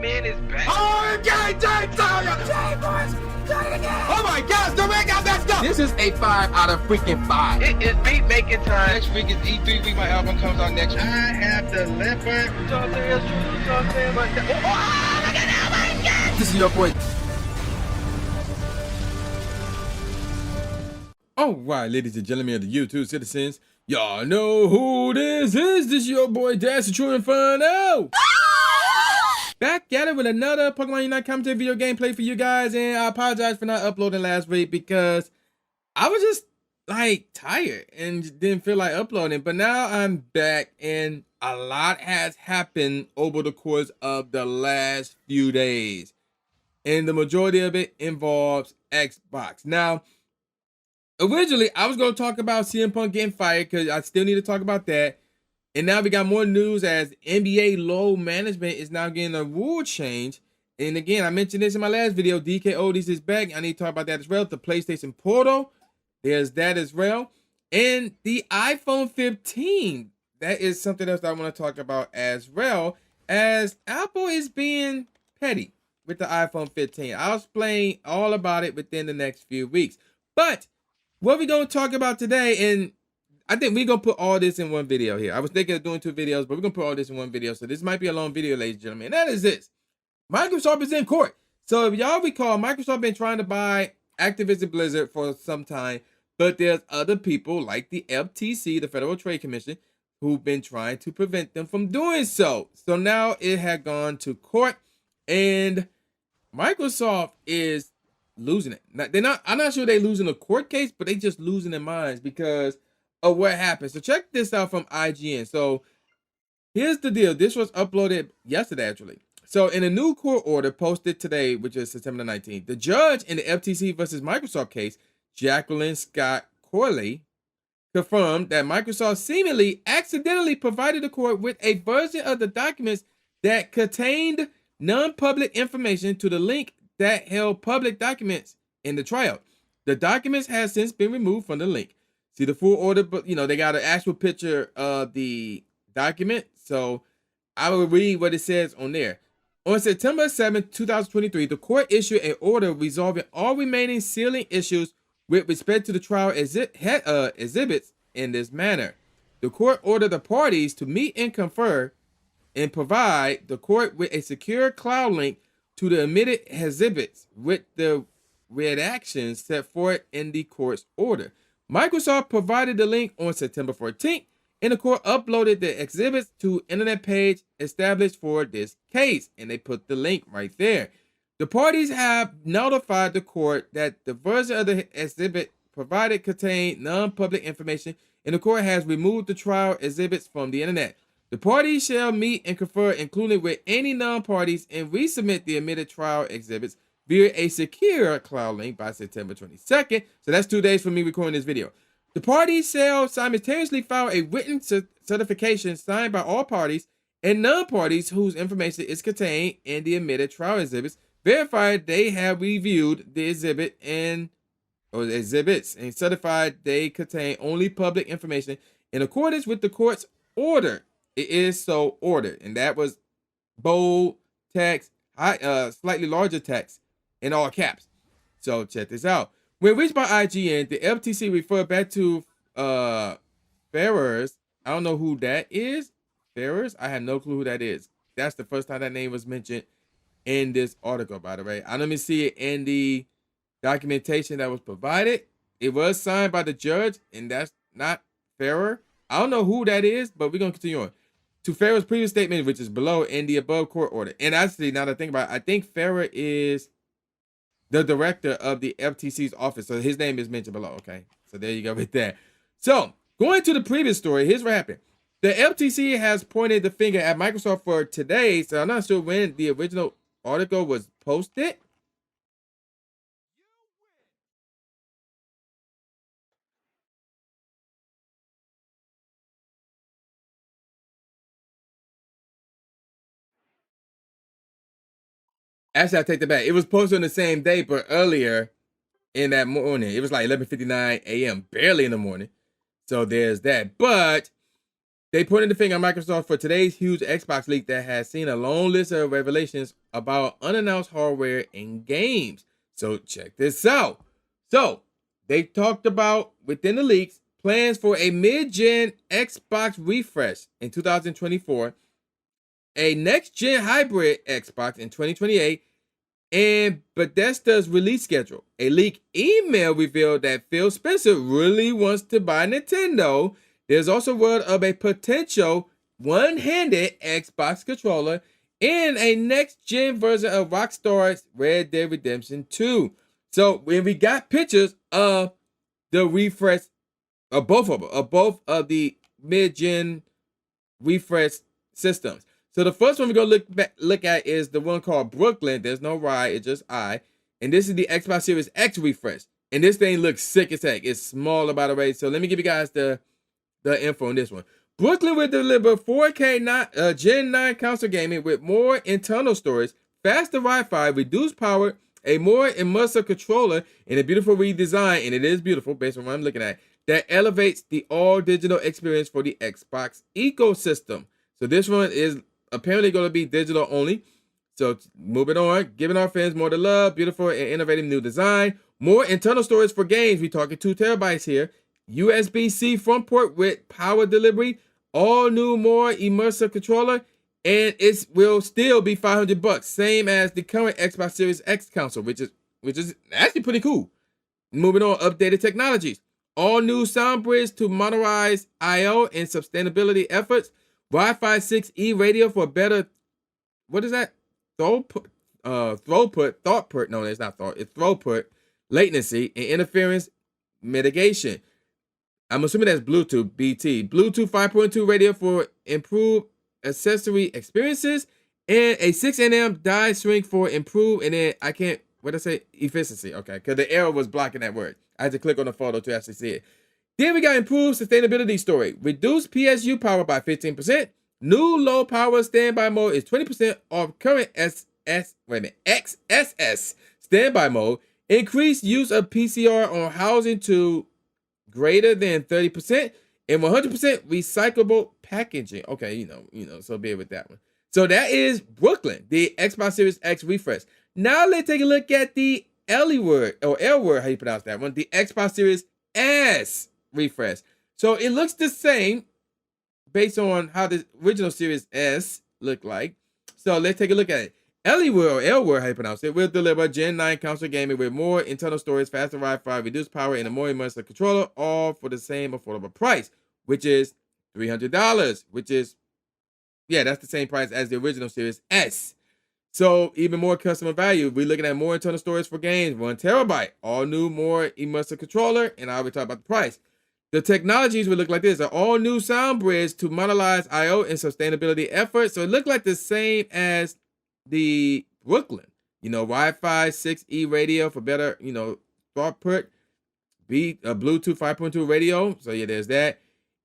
Man is back. Oh, okay, oh my gosh, the ring got messed up. This is a 5 out of freaking 5. It is beat making time. Next week is E3 week. My album comes out next week. I have the leopard. Oh, look at that, my God. This is your boy. All right, ladies and gentlemen of the YouTube citizens, y'all know who this is. This is your boy Dash, the True Inferno. Back at it with another Pokemon Unite commentary video gameplay for you guys, and I apologize for not uploading last week because I was just like tired and didn't feel like uploading. But now I'm back, and a lot has happened over the course of the last few days, and the majority of it involves Xbox. Now, originally, I was going to talk about CM Punk getting fired because I still need to talk about that. And now we got more news as NBA low management is now getting a rule change. And again, I mentioned this in my last video. DK Oldies is back. I need to talk about that as well. The PlayStation Portal, there's that as well. And the iPhone 15, that is something else that I want to talk about as well, as Apple is being petty with the iPhone 15. I'll explain all about it within the next few weeks. But what we're going to talk about today, and I think we're going to put all this in one video here. I was thinking of doing 2 videos, but we're going to put all this in one video. So this might be a long video, ladies and gentlemen. And that is this. Microsoft is in court. So if y'all recall, Microsoft been trying to buy Activision Blizzard for some time, but there's other people like the FTC, the Federal Trade Commission, who've been trying to prevent them from doing so. So now it had gone to court, and Microsoft is losing it. I'm not sure they're losing a court case, but they just losing their minds because of what happened. So check this out from IGN. So here's the deal. This was uploaded yesterday, actually. So in a new court order posted today, which is September 19th, the judge in the FTC versus Microsoft case, Jacqueline Scott Corley, confirmed that Microsoft seemingly accidentally provided the court with a version of the documents that contained non-public information to the link that held public documents in the trial. The documents have since been removed from the link. See the full order, but they got an actual picture of the document. So I will read what it says on there. On September 7th, 2023, the court issued an order resolving all remaining sealing issues with respect to the trial exhibits in this manner. The court ordered the parties to meet and confer and provide the court with a secure cloud link to the admitted exhibits with the redactions set forth in the court's order. Microsoft provided the link on September 14th, and the court uploaded the exhibits to internet page established for this case, and they put the link right there. The parties have notified the court that the version of the exhibit provided contained non-public information, and the court has removed the trial exhibits from the internet. The parties shall meet and confer, including with any non-parties, and resubmit the admitted trial exhibits via a secure cloud link by September 22nd. So that's 2 days from me recording this video. The parties shall simultaneously file a written certification signed by all parties and non-parties whose information is contained in the admitted trial exhibits, verified they have reviewed the exhibits and certified they contain only public information in accordance with the court's order. It is so ordered, and that was bold text, slightly larger text, in all caps. So check this out. When reached by IGN, the FTC referred back to Ferrers. I don't know who that is. Ferrers? I have no clue who that is. That's the first time that name was mentioned in this article, by the way. I don't even see it in the documentation that was provided. It was signed by the judge, and that's not Ferrer. I don't know who that is, but we're going to continue on. To Ferrer's previous statement, which is below in the above court order. And actually, now that I think about it, I think Ferrer is the director of the FTC's office. So his name is mentioned below, okay? So there you go with that. So, going to the previous story, here's what happened. The FTC has pointed the finger at Microsoft for today, so I'm not sure when the original article was posted. Actually, I take that back. It was posted on the same day, but earlier in that morning. It was like 11:59 a.m., barely in the morning. So there's that. But They pointed the finger at Microsoft for today's huge Xbox leak that has seen a long list of revelations about unannounced hardware and games. So check this out. So they talked about within the leaks plans for a mid-gen Xbox refresh in 2024, a next-gen hybrid Xbox in 2028, and Bethesda's release schedule. A leak email revealed that Phil Spencer really wants to buy Nintendo. There's also word of a potential one-handed Xbox controller and a next-gen version of Rockstar's Red Dead Redemption 2. So when we got pictures of the refresh of both of the mid-gen refresh systems. So the first one we're gonna look at is the one called Brooklyn. There's no Y, it's just I. And this is the Xbox Series X refresh. And this thing looks sick as heck. It's smaller by the way. So let me give you guys the info on this one. Brooklyn will deliver 4K Gen 9 console gaming with more internal storage, faster Wi-Fi, reduced power, a more immersive controller, and a beautiful redesign, and it is beautiful based on what I'm looking at, that elevates the all-digital experience for the Xbox ecosystem. So this one is apparently going to be digital only. So moving on, giving our fans more to love, beautiful and innovative new design, more internal storage for games. We're talking 2 terabytes here. USB-C front port with power delivery, all new, more immersive controller, and it will still be $500, same as the current Xbox Series X console, which is actually pretty cool. Moving on, updated technologies, all new sound bridge to modernize I/O and sustainability efforts, Wi-Fi 6E radio for better, what is that? Throughput, no, it's not thought, it's throughput, latency, and interference mitigation. I'm assuming that's Bluetooth, BT. Bluetooth 5.2 radio for improved accessory experiences, and a 6nm die shrink for improved, and then I can't, what did I say? Efficiency, okay, because the arrow was blocking that word. I had to click on the photo to actually see it. Then we got improved sustainability story. Reduced PSU power by 15%. New low power standby mode is 20% off current XSS standby mode. Increased use of PCR on housing to greater than 30%, and 100% recyclable packaging. Okay, you know, so bear with that one. So that is Brooklyn, the Xbox Series X refresh. Now let's take a look at the L word, how you pronounce that one, the Xbox Series S refresh. So it looks the same based on how the original Series S looked like. So let's take a look at it. L word, how you pronounce it, will deliver Gen 9 console gaming with more internal storage, faster Wi-Fi, reduced power, and a more immersive controller, all for the same affordable price, which is $300, which is, yeah, that's the same price as the original Series S. So even more customer value. We're looking at more internal storage for games, 1 terabyte, all new, more immersive controller, and I already talked about the price. The technologies would look like this: an all new sound bridge to modernize I/O and sustainability efforts. So it looked like the same as the Brooklyn, Wi-Fi 6E radio for better, throughput, Bluetooth 5.2 radio. So yeah, there's that.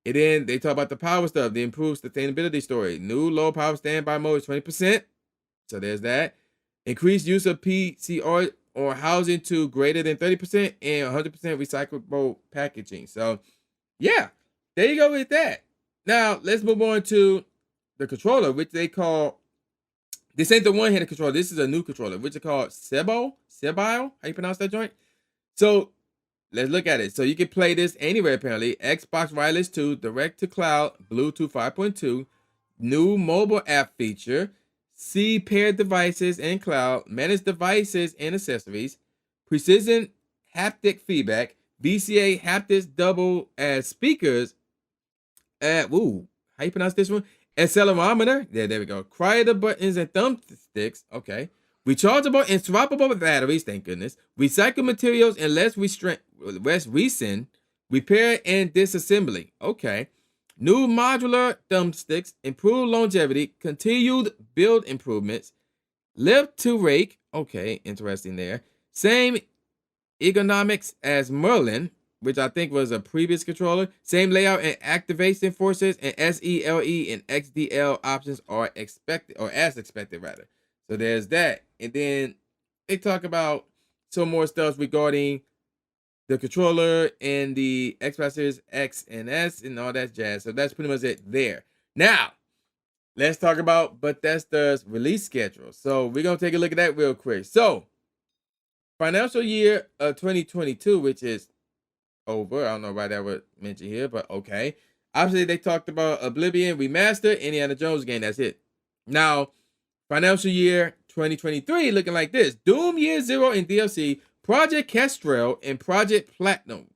And then they talk about the power stuff, the improved sustainability story. New low power standby mode is 20%. So there's that. Increased use of PCR or housing to greater than 30% and 100% recyclable packaging. So yeah, there you go with that. Now let's move on to the controller, which they call, this ain't the one-handed controller. This is a new controller, which is called Sebile. How you pronounce that joint? So let's look at it. So you can play this anywhere apparently. Xbox Wireless 2, Direct to Cloud, Bluetooth 5.2, new mobile app feature, see paired devices and cloud, manage devices and accessories, precision haptic feedback, VCA haptics double as speakers, how you pronounce this one? Accelerometer, there we go. Cryo buttons and thumbsticks, okay. Rechargeable and swappable batteries, thank goodness. Recycled materials and less recent, repair and disassembly, okay. New modular thumbsticks, improved longevity, continued build improvements, lift to rake, okay, interesting there. Same ergonomics as Merlin, which I think was a previous controller. Same layout and activation forces, and SELE and XDL options are expected, or as expected rather. So there's that. And then they talk about some more stuff regarding the controller and the Xbox Series X and S and all that jazz. So that's pretty much it there. Now, let's talk about Bethesda's release schedule. So we're going to take a look at that real quick. So, financial year of 2022, which is over. I don't know why that was mentioned here, but okay. Obviously, they talked about Oblivion Remastered, Indiana Jones game. That's it. Now, financial year 2023 looking like this. Doom Year Zero in DLC, Project Kestrel, and Project Platinum.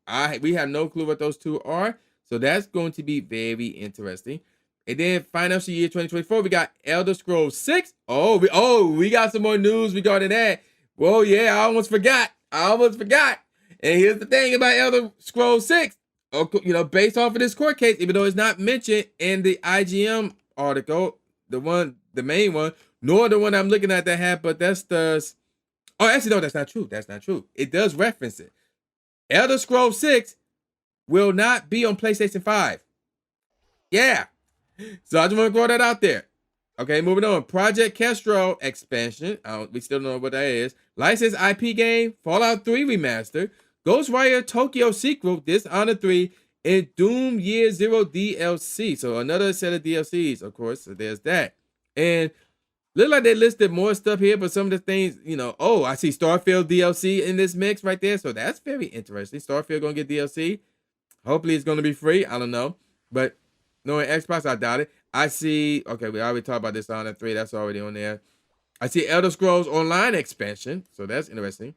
We have no clue what those two are, so that's going to be very interesting. And then financial year 2024, we got Elder Scrolls 6. We got some more news regarding that. Whoa, yeah, I almost forgot. And here's the thing about Elder Scrolls 6. Based off of this court case, even though it's not mentioned in the IGM article, the main one, nor the one I'm looking at that had Bethesda's. Oh, actually, no, that's not true. It does reference it. Elder Scrolls 6 will not be on PlayStation 5. Yeah. So I just want to throw that out there. Okay, moving on. Project Kestrel expansion. We still don't know what that is. Licensed IP game, Fallout 3 remastered, Ghostwire Tokyo sequel, Dishonored 3, and Doom Year Zero DLC. So another set of DLCs, of course. So there's that. And look like they listed more stuff here, but some of the things, I see Starfield DLC in this mix right there. So that's very interesting. Starfield gonna get DLC. Hopefully it's gonna be free. I don't know. But knowing Xbox, I doubt it. I see, okay, we already talked about Dishonored 3. That's already on there. I see Elder Scrolls Online expansion. So that's interesting.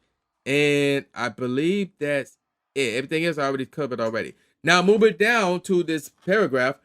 And I believe that's it. Everything else I already covered already. Now, moving down to this paragraph,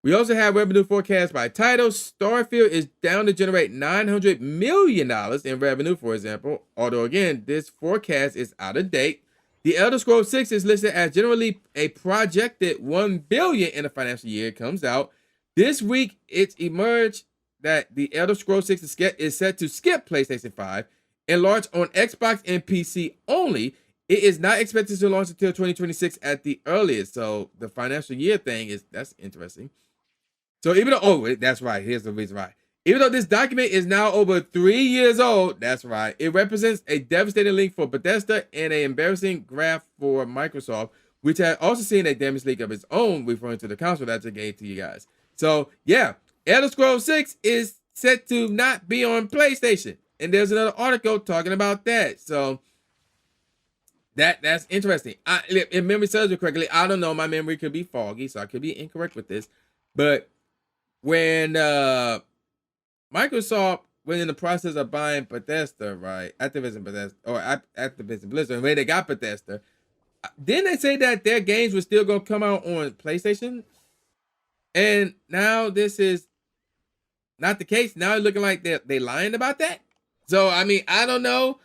we also have revenue forecast by title. Starfield is down to generate $900 million in revenue, for example. Although, again, this forecast is out of date. The Elder Scrolls 6 is listed as generally a projected $1 billion in the financial year it comes out. This week, it's emerged that the Elder Scrolls 6 is set to skip PlayStation 5 and launch on Xbox and PC only. It is not expected to launch until 2026 at the earliest. So the financial year thing that's interesting. So even though, that's right. Here's the reason why. Even though this document is now over 3 years old, that's right. It represents a devastating leak for Bethesda and an embarrassing graph for Microsoft, which had also seen a damage leak of its own, referring to the console that I gave to you guys. So yeah, Elder Scrolls 6 is set to not be on PlayStation. And there's another article talking about that. So that's interesting. If memory serves me correctly, I don't know. My memory could be foggy, so I could be incorrect with this. But when Microsoft went in the process of buying Bethesda, right? Activision Blizzard, when they got Bethesda, didn't they say that their games were still going to come out on PlayStation? And now this is not the case. Now it's looking like they lying about that. So, I mean, I don't know.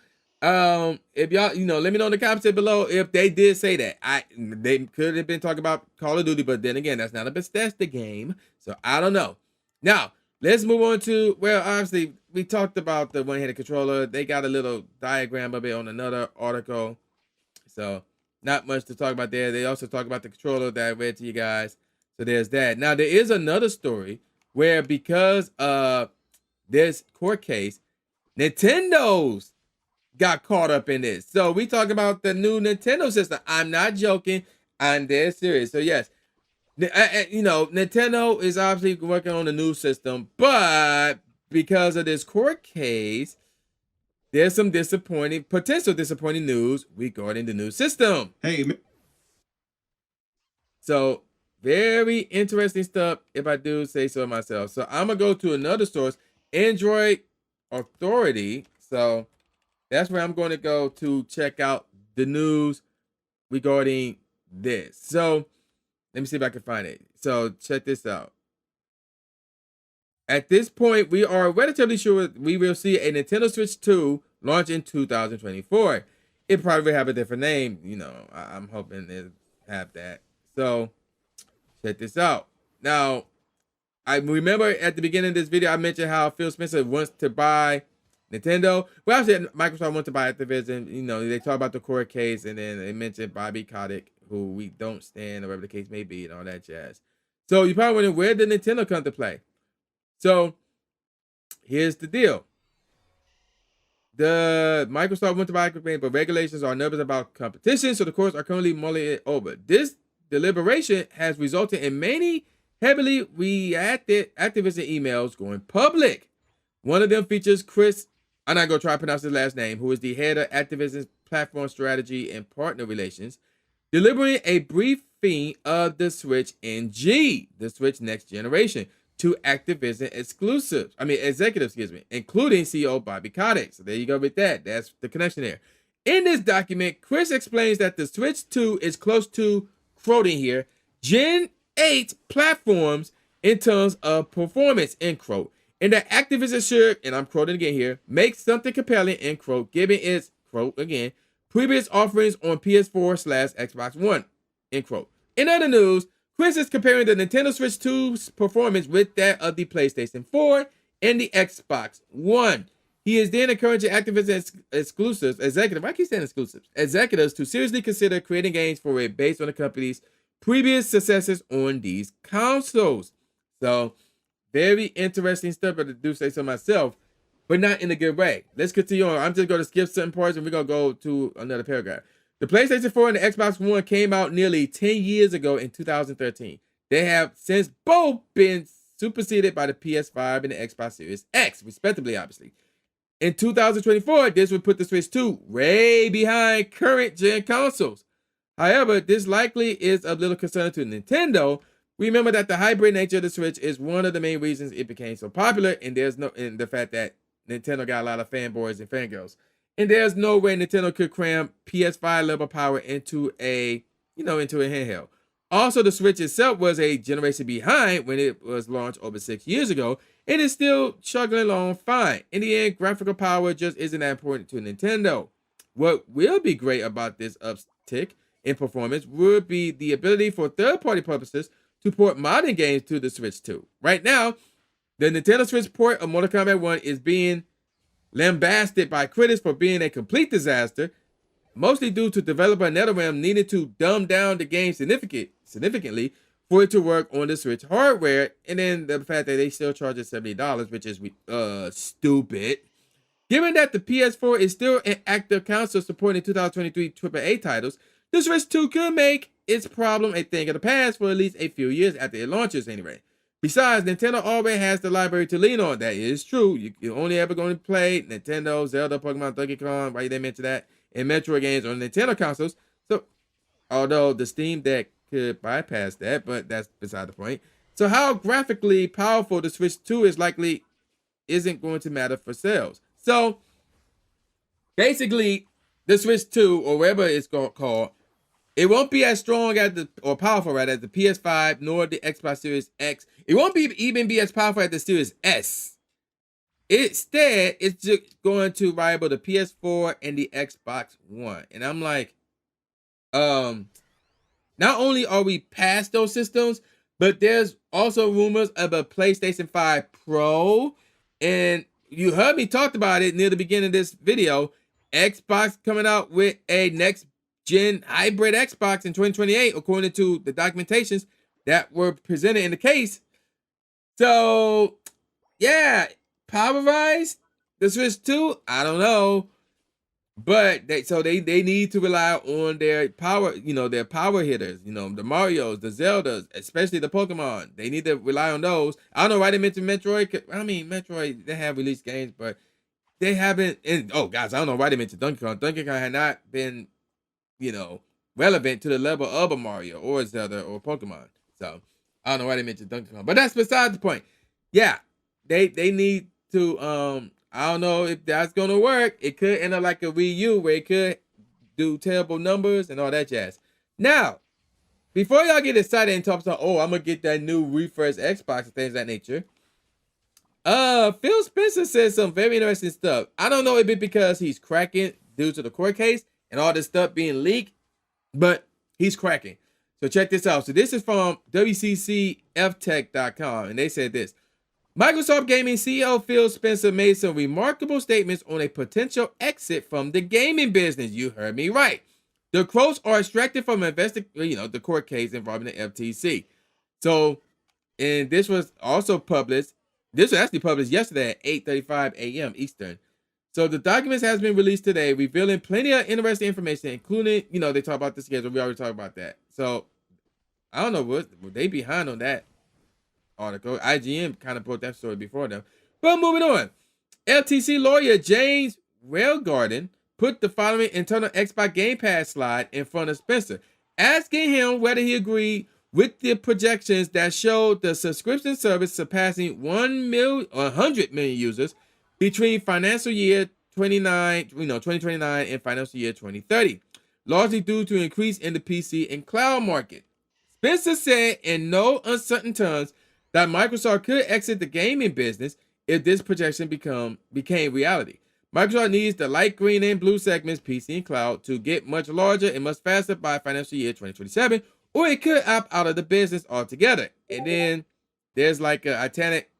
If y'all, let me know in the comments below if they did say that. They could have been talking about Call of Duty, but then again, that's not a Bethesda game. So I don't know. Now, let's move on to, well, obviously, we talked about the one-handed controller. They got a little diagram of it on another article. So not much to talk about there. They also talk about the controller that I read to you guys. So there's that. Now, there is another story where because of this court case, Nintendo's got caught up in this. So we talk about the new Nintendo system. I'm not joking. I'm dead serious. So yes, Nintendo is obviously working on a new system, but because of this court case, there's some potential disappointing news regarding the new system. So very interesting stuff, if I do say so myself. So I'm gonna go to another source, Android Authority. So that's where I'm going to go to check out the news regarding this. So let me see if I can find it. So check this out. At this point, we are relatively sure we will see a Nintendo Switch 2 launch in 2024. It probably will have a different name. I'm hoping it have that. So check this out. Now, I remember at the beginning of this video, I mentioned how Phil Spencer wants to buy Nintendo. Well, actually, Microsoft wants to buy Activision. They talk about the court case, and then they mentioned Bobby Kotick, who we don't stand, or whatever the case may be, and all that jazz. So you probably wondering, where did Nintendo come to play? So here's the deal. The Microsoft went to buy Activision, but regulations are nervous about competition, so the courts are currently mulling it over. This deliberation has resulted in many heavily reacted Activision emails going public. One of them features Chris, I'm not going to try to pronounce his last name, who is the head of Activision's platform strategy and partner relations, delivering a briefing of the Switch NG, the Switch Next Generation, to Activision executives, including CEO Bobby Kotick. So there you go with that. That's the connection there. In this document, Chris explains that the Switch 2 is close to, quoting here, Gen 8 platforms in terms of performance, end quote. And that Activision should, and I'm quoting again here, make something compelling, end quote, given its, quote again, previous offerings on PS4/Xbox One, end quote. In other news, Chris is comparing the Nintendo Switch 2's performance with that of the PlayStation 4 and the Xbox One. He is then encouraging Activision executives to seriously consider creating games for it based on the company's previous successes on these consoles. So, very interesting stuff, but I do say so myself, but not in a good way. Let's continue on. I'm just going to skip certain parts and we're going to go to another paragraph. The PlayStation 4 and the Xbox One came out nearly 10 years ago in 2013. They have since both been superseded by the PS5 and the Xbox Series X, respectively, obviously. In 2024, this would put the Switch 2 way behind current gen consoles. However, this likely is of little concern to Nintendo. Remember that the hybrid nature of the Switch is one of the main reasons it became so popular, and the fact that Nintendo got a lot of fanboys and fangirls. And there's no way Nintendo could cram PS5 level power into a handheld. Also, the Switch itself was a generation behind when it was launched over 6 years ago, and is still chugging along fine. In the end, graphical power just isn't that important to Nintendo. What will be great about this uptick in performance would be the ability for third-party publishers to port modern games to the Switch 2. Right now, the Nintendo Switch port of Mortal Kombat 1 is being lambasted by critics for being a complete disaster, mostly due to developer NetherRealm needing to dumb down the game significantly for it to work on the Switch hardware, and then the fact that they still charge it $70, which is stupid. Given that the PS4 is still an active console supporting 2023 AAA titles, the Switch 2 could make its problem a thing of the past for at least a few years after it launches anyway. Besides, Nintendo already has the library to lean on. That is true. You're only ever going to play Nintendo, Zelda, Pokemon, Donkey Kong, why they mention that, and Metroid games on Nintendo consoles. So, although the Steam Deck could bypass that, but that's beside the point. So, how graphically powerful the Switch 2 is likely isn't going to matter for sales. So, basically, the Switch 2, or whatever it's called, it won't be as strong as or powerful as the PS5 nor the Xbox Series X. It won't even be as powerful as the Series S. Instead, it's just going to rival the PS4 and the Xbox One. And I'm like, not only are we past those systems, but there's also rumors of a PlayStation 5 Pro. And you heard me talk about it near the beginning of this video. Xbox coming out with a next gen hybrid Xbox in 2028, according to the documentations that were presented in the case. So, yeah, power-wise, the Switch 2, I don't know. But they need to rely on their power, their power hitters, the Marios, the Zeldas, especially the Pokemon. They need to rely on those. I don't know why they mentioned Metroid. I mean, Metroid, they have released games, but they haven't. And, guys, I don't know why they mentioned Donkey Kong. Donkey Kong had not been relevant to the level of a Mario or a Zelda or Pokemon. So I don't know why they mentioned Donkey Kong, but that's beside the point. Yeah, they need to. I don't know if that's gonna work. It could end up like a Wii U where it could do terrible numbers and all that jazz. Now, before y'all get excited and talk about, I'm gonna get that new refresh Xbox and things of that nature. Phil Spencer said some very interesting stuff. I don't know if it's because he's cracking due to the court case and all this stuff being leaked, but he's cracking. So check this out. So this is from WCCFtech.com, and they said this. Microsoft Gaming CEO Phil Spencer made some remarkable statements on a potential exit from the gaming business. You heard me right. The quotes are extracted from the court case involving the FTC. So, and this was also published. This was actually published yesterday at 8:35 a.m. Eastern. So the documents has been released today, revealing plenty of interesting information, including, they talk about the schedule. We already talked about that. So I don't know what they behind on that article. IGN kind of broke that story before them. But moving on. LTC lawyer James Railgarden put the following internal Xbox Game Pass slide in front of Spencer, asking him whether he agreed with the projections that showed the subscription service surpassing 100 million users between financial year 2029 and financial year 2030, largely due to an increase in the PC and cloud market. Spencer said in no uncertain terms that Microsoft could exit the gaming business if this projection became reality. Microsoft needs the light green and blue segments, PC and cloud, to get much larger and much faster by financial year 2027, or it could opt out of the business altogether. And then there's like a Titanic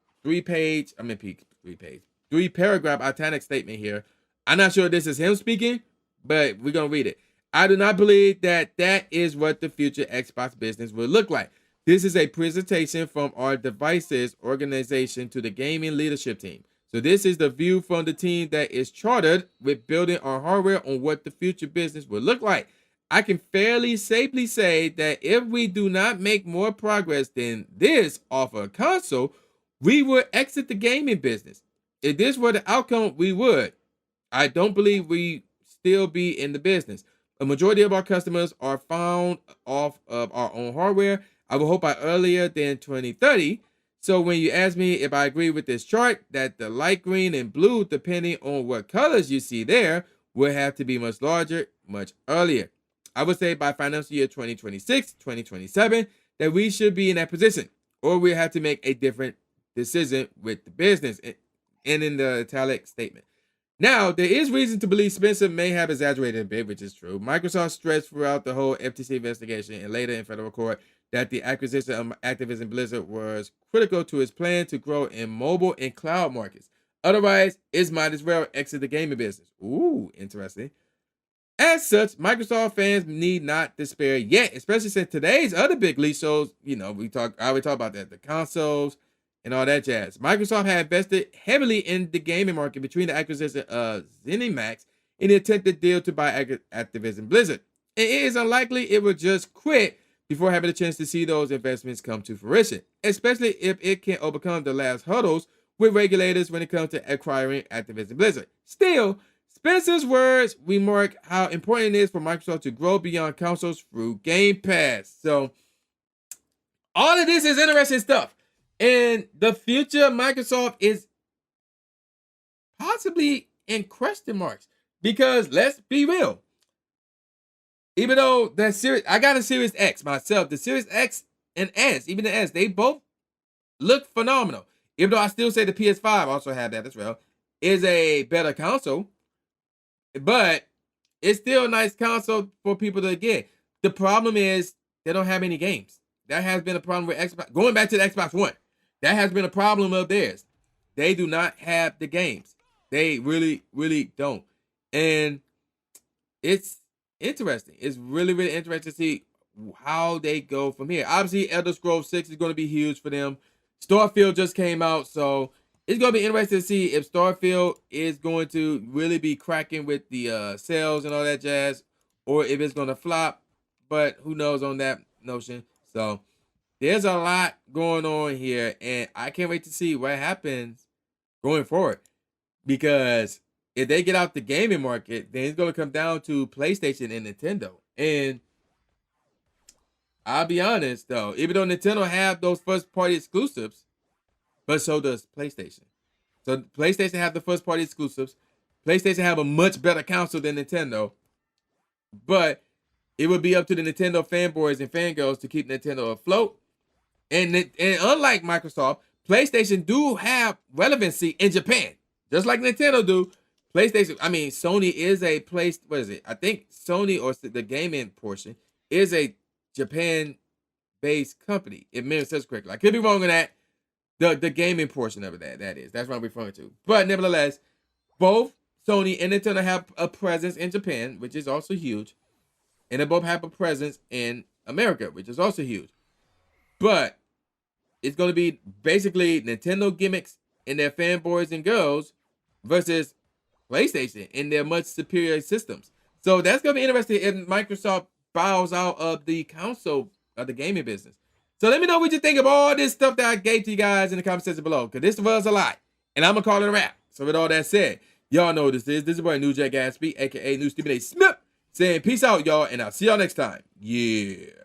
three-paragraph Titanic statement here. I'm not sure this is him speaking, but we're going to read it. I do not believe that is what the future Xbox business will look like. This is a presentation from our devices organization to the gaming leadership team. So this is the view from the team that is chartered with building our hardware on what the future business will look like. I can fairly safely say that if we do not make more progress than this off a console, we would exit the gaming business. If this were the outcome, we would. I don't believe we still be in the business. A majority of our customers are found off of our own hardware. I would hope by earlier than 2030. So when you ask me if I agree with this chart, that the light green and blue, depending on what colors you see there, will have to be much larger, much earlier. I would say by financial year 2026, 2027, that we should be in that position, or we have to make a different decision with the business. And in the italic statement. Now, there is reason to believe Spencer may have exaggerated a bit, which is true. Microsoft stressed throughout the whole FTC investigation and later in federal court that the acquisition of Activision Blizzard was critical to its plan to grow in mobile and cloud markets. Otherwise, it might as well exit the gaming business. Ooh, interesting. As such, Microsoft fans need not despair yet, especially since today's other big leak shows, I already talked about that, the consoles and all that jazz. Microsoft had invested heavily in the gaming market between the acquisition of ZeniMax and the attempted deal to buy Activision Blizzard. And it is unlikely it will just quit before having a chance to see those investments come to fruition, especially if it can overcome the last hurdles with regulators when it comes to acquiring Activision Blizzard. Still, Spencer's words remark how important it is for Microsoft to grow beyond consoles through Game Pass. So, all of this is interesting stuff. And the future of Microsoft is possibly in question marks. Because let's be real. Even though I got a Series X myself, the Series X and S, even the S, they both look phenomenal. Even though I still say the PS5 also had that as well, is a better console. But it's still a nice console for people to get. The problem is they don't have any games. That has been a problem with Xbox. Going back to the Xbox One, that has been a problem of theirs. They do not have the games. They really, really don't. And it's interesting. It's really, really interesting to see how they go from here. Obviously, Elder Scrolls 6 is going to be huge for them. Starfield just came out, so it's going to be interesting to see if Starfield is going to really be cracking with the sales and all that jazz, or if it's going to flop. But who knows on that notion. So there's a lot going on here, and I can't wait to see what happens going forward. Because if they get out the gaming market, then it's going to come down to PlayStation and Nintendo. And I'll be honest, though, even though Nintendo have those first-party exclusives, but so does PlayStation. So PlayStation have the first-party exclusives. PlayStation have a much better console than Nintendo. But it would be up to the Nintendo fanboys and fangirls to keep Nintendo afloat. And unlike Microsoft, PlayStation do have relevancy in Japan. Just like Nintendo do. Sony is a place, what is it? I think Sony, or the gaming portion, is a Japan-based company, if memory serves correctly. I could be wrong on that. The gaming portion of it, that's what I'm referring to. But nevertheless, both Sony and Nintendo have a presence in Japan, which is also huge. And they both have a presence in America, which is also huge. But it's going to be basically Nintendo gimmicks and their fanboys and girls versus PlayStation in their much superior systems. So that's gonna be interesting if Microsoft bows out of the console of the gaming business. So let me know what you think of all this stuff that I gave to you guys in the comment section below, because this was a lot, and I'm gonna call it a wrap. So with all that said, y'all know what this is. This is your boy New Jack Gatsby, aka New Stephen A. Smith, saying peace out, y'all, and I'll see y'all next time. Yeah.